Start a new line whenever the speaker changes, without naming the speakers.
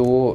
2